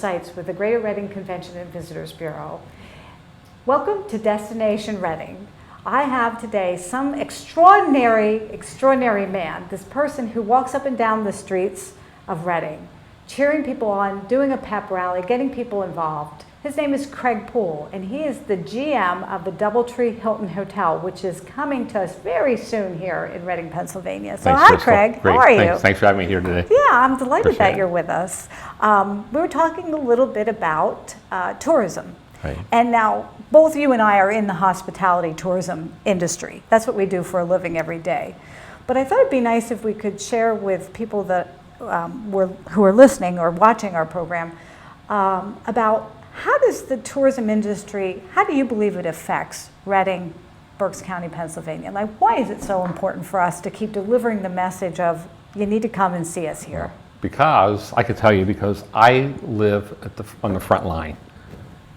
Seitz with the Greater Reading Convention and Visitors Bureau. Welcome to Destination Reading. I have today some extraordinary man, this person who walks up and down the streets of Reading, cheering people on, doing a pep rally, getting people involved. His name is Craig Poole, and he is the GM of the Doubletree Hilton Hotel, which is coming to us very soon here in Reading, Pennsylvania. So Thanks, hi, Crystal. Craig. Great. How are you? Thanks for having me here today. Yeah, I'm delighted Appreciate that it. you're with us. We were talking a little bit about tourism. Right. And now, both you and I are in the hospitality tourism industry. That's what we do for a living every day. But I thought it'd be nice if we could share with people that who are listening or watching our program about how does the tourism industry, how do you believe it affects Reading, Berks County, Pennsylvania? Like, why is it so important for us to keep delivering the message of you need to come and see us here? Because, I could tell you, because I live on the front line,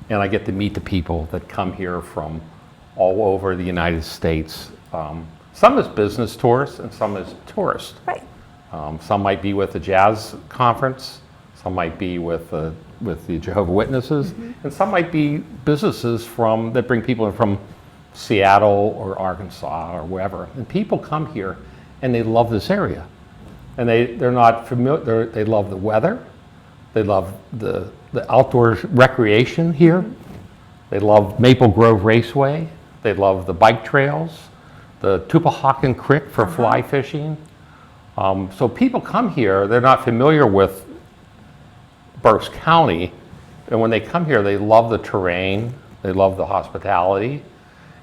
and I get to meet the people that come here from all over the United States. Some as business tourists and some as tourists. Right. Some might be with the jazz conference, some might be with the Jehovah's Witnesses, and some might be businesses that bring people in from Seattle or Arkansas or wherever. And people come here and they love this area. And they're not familiar, they love the weather, they love the outdoor recreation here, they love Maple Grove Raceway, they love the bike trails, the Tupahawken Creek for fly fishing. So people come here, they're not familiar with Berks County, and when they come here, they love the terrain, they love the hospitality,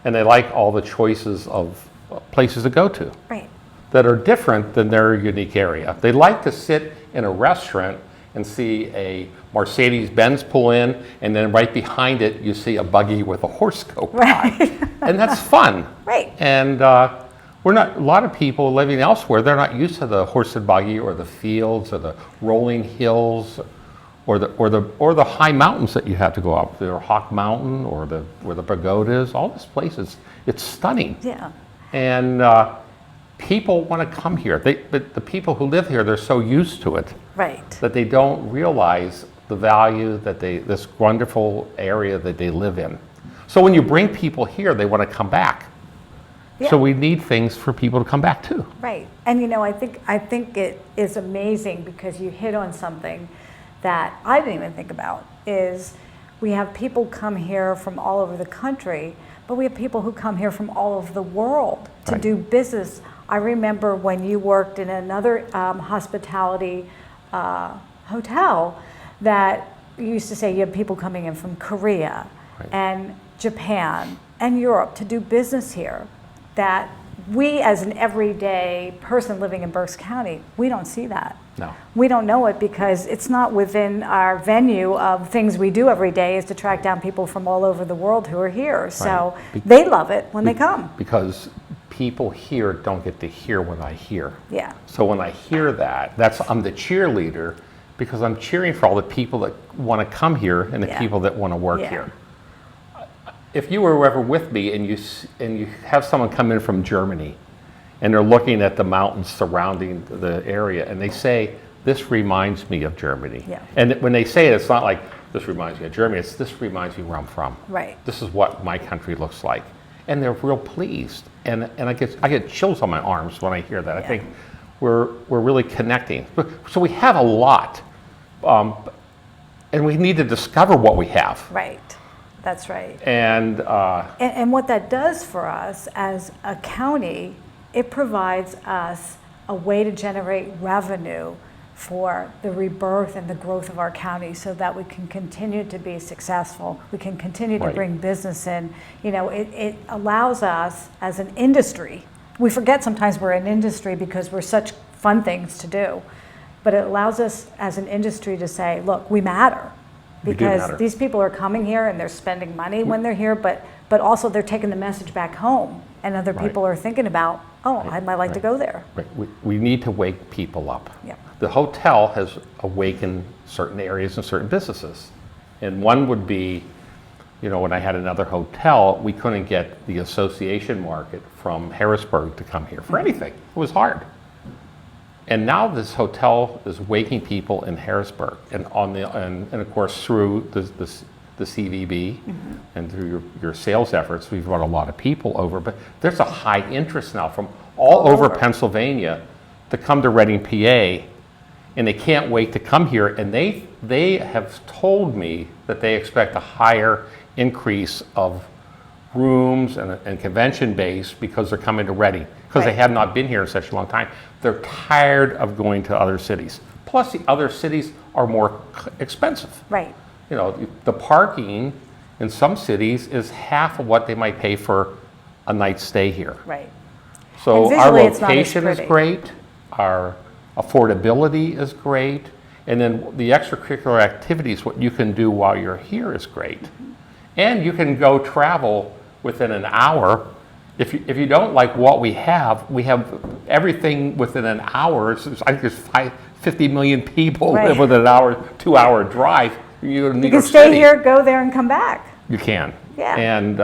and they like all the choices of places to go to. Right. That are different than their unique area. They like to sit in a restaurant and see a Mercedes-Benz pull in, and then right behind it, you see a buggy with a horse go by. Right. And that's fun. Right. And a lot of people living elsewhere, they're not used to the horse and buggy or the fields or the rolling hills or the high mountains that you have to go up. There Hawk Mountain or where the pagoda is, all these places. It's stunning. Yeah. And people want to come here. But the people who live here, they're so used to it. Right. That they don't realize the value that this wonderful area that they live in. So when you bring people here, they want to come back. Yeah. So we need things for people to come back to. Right. And I think it is amazing because you hit on something that I didn't even think about, is we have people come here from all over the country, but we have people who come here from all over the world to do business. I remember when you worked in another hospitality hotel that you used to say you have people coming in from Korea and Japan and Europe to do business here, that we as an everyday person living in Berks County, we don't see that. No. We don't know it because it's not within our venue of things we do every day is to track down people from all over the world who are here. So they love it when they come. Because people here don't get to hear what I hear. Yeah. So when I hear that, I'm the cheerleader because I'm cheering for all the people that want to come here and the people that want to work here. If you were ever with me and you have someone come in from Germany and they're looking at the mountains surrounding the area and they say, this reminds me of Germany. Yeah. And when they say it, it's not like, this reminds me of Germany, it's this reminds me where I'm from. Right. This is what my country looks like. And they're real pleased. And I get chills on my arms when I hear that. I think we're really connecting. So we have a lot. And we need to discover what we have. Right. That's right. And what that does for us as a county, it provides us a way to generate revenue for the rebirth and the growth of our county so that we can continue to be successful. We can continue to bring business in. It allows us as an industry, we forget sometimes we're an industry because we're such fun things to do. But it allows us as an industry to say, look, we matter. We do Because matter. these people are coming here and they're spending money when they're here, but also they're taking the message back home. And other Right. people are thinking about, oh, Right. I might like to Right. go there. Right. We need to wake people up. Yeah. The hotel has awakened certain areas and certain businesses. And one would be, when I had another hotel, we couldn't get the association market from Harrisburg to come here for anything. It was hard. And now this hotel is waking people in Harrisburg, and and of course through the CVB and through your sales efforts, we've brought a lot of people over. But there's a high interest now from all over Pennsylvania to come to Reading, PA, and they can't wait to come here. And they have told me that they expect a higher increase of rooms and convention base because they're coming to Reading, because they Right. have not been here in such a long time. They're tired of going to other cities. Plus, the other cities are more expensive. Right. The parking in some cities is half of what they might pay for a night's stay here. Right. So And our visually, it's not as location is pretty. great, our affordability is great, and then the extracurricular activities, what you can do while you're here is great. And you can go travel within an hour. If you don't like what we have everything within an hour. I think there's 50 million people Right. live within an hour, 2-hour drive. You go to New You York can stay City. here, go there, and come back. You can. Yeah. And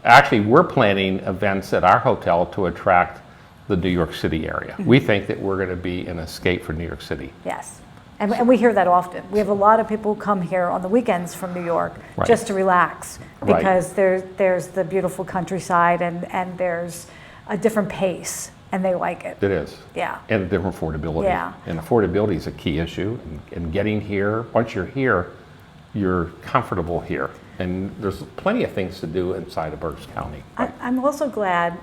actually, we're planning events at our hotel to attract the New York City area. We think that we're going to be an escape for New York City. Yes. And we hear that often. We have a lot of people who come here on the weekends from New York Right. just to relax Right. because there's the beautiful countryside and there's a different pace and they like it. It is. Yeah. And a different affordability. Yeah. And affordability is a key issue. And getting here, once you're here, you're comfortable here. And there's plenty of things to do inside of Berks County. I'm also glad,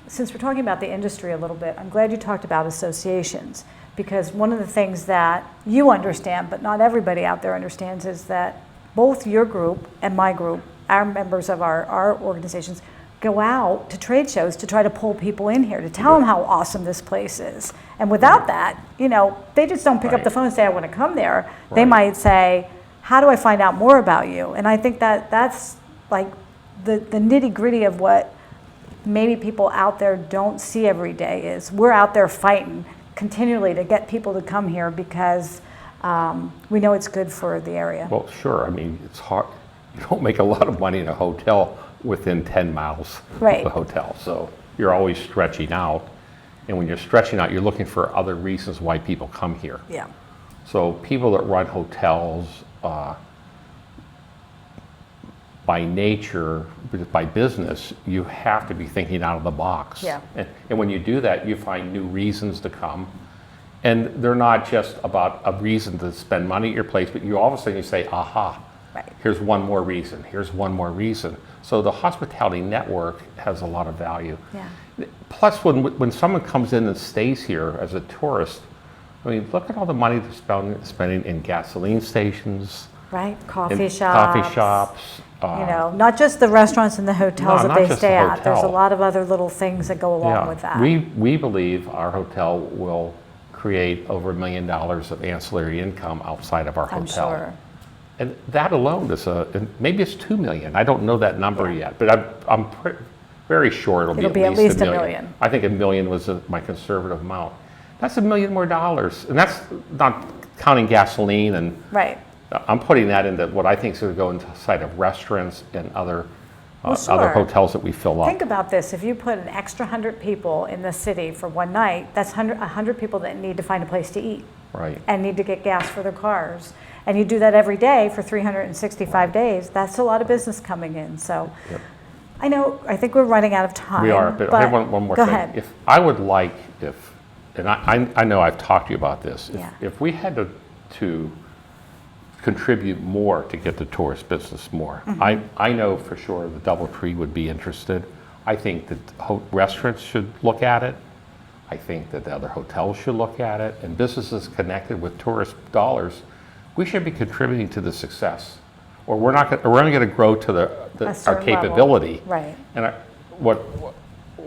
since we're talking about the industry a little bit, I'm glad you talked about associations. Because one of the things that you understand, but not everybody out there understands, is that both your group and my group, our members of our organizations, go out to trade shows to try to pull people in here, to tell them how awesome this place is. And without that, they just don't pick up Right. the phone and say, I want to come there. They Right. might say, how do I find out more about you? And I think that that's like the nitty gritty of what maybe people out there don't see every day is we're out there fighting continually to get people to come here because we know it's good for the area. Well, sure. I mean, it's hard. You don't make a lot of money in a hotel within 10 miles Right. of the hotel. So you're always stretching out. And when you're stretching out, you're looking for other reasons why people come here. Yeah. So people that run hotels, by nature, by business, you have to be thinking out of the box. Yeah. And when you do that, you find new reasons to come. And they're not just about a reason to spend money at your place, but you all of a sudden you say, aha, Right. here's one more reason, here's one more reason. So the hospitality network has a lot of value. Yeah. Plus, when someone comes in and stays here as a tourist, I mean, look at all the money they're spending in gasoline stations, Right. in Coffee shops. coffee shops. Not just the restaurants and the hotels No, that not they just stay the at. There's a hotel. lot of other little things that go along Yeah, with that. we believe our hotel will create over $1 million of ancillary income outside of our I'm hotel. sure. And that alone is and maybe it's 2 million. I don't know that number yet, but I'm very sure it'll It'll be at least $1 million. I think $1 million was my conservative amount. That's $1 million more, and that's not counting gasoline. And Right. I'm putting that into what I think is going to go inside of restaurants and other Well, other sure. hotels that we fill up. Think about this. If you put an extra 100 people in the city for one night, that's 100 people that need to find a place to eat Right. and need to get gas for their cars. And you do that every day for 365 days. That's a lot of business coming in. So Yep. I think we're running out of time. We are, but I have one more go thing. ahead. If I would like, and I know I've talked to you about this, Yeah. if we had to contribute more to get the tourist business more, Mm-hmm. I know for sure the Doubletree would be interested. I think that restaurants should look at it. I think that the other hotels should look at it, and businesses connected with tourist dollars, we should be contributing to the success. Or we're only going to grow to A our certain level. capability. Right. And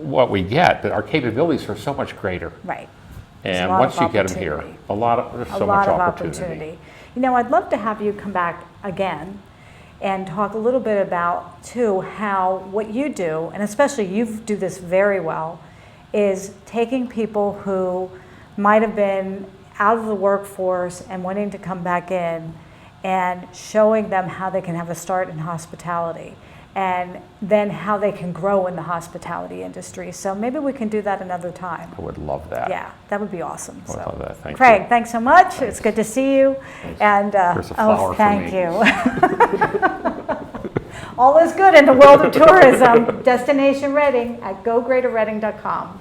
what we get, but our capabilities are so much greater. Right. There's a And lot once of you get them here, opportunity. there's A so lot much of opportunity. You know, I'd love to have you come back again and talk a little bit about, too, how what you do, and especially you do this very well, is taking people who might have been out of the workforce and wanting to come back in and showing them how they can have a start in hospitality and then how they can grow in the hospitality industry. So maybe we can do that another time. I would love that. Yeah, that would be awesome. I would love that. Thank Craig, you. thanks so much. It's good to see you. And Here's a flower for thank me. you. All is good in the world of tourism. Destination Reading at gogreaterreading.com.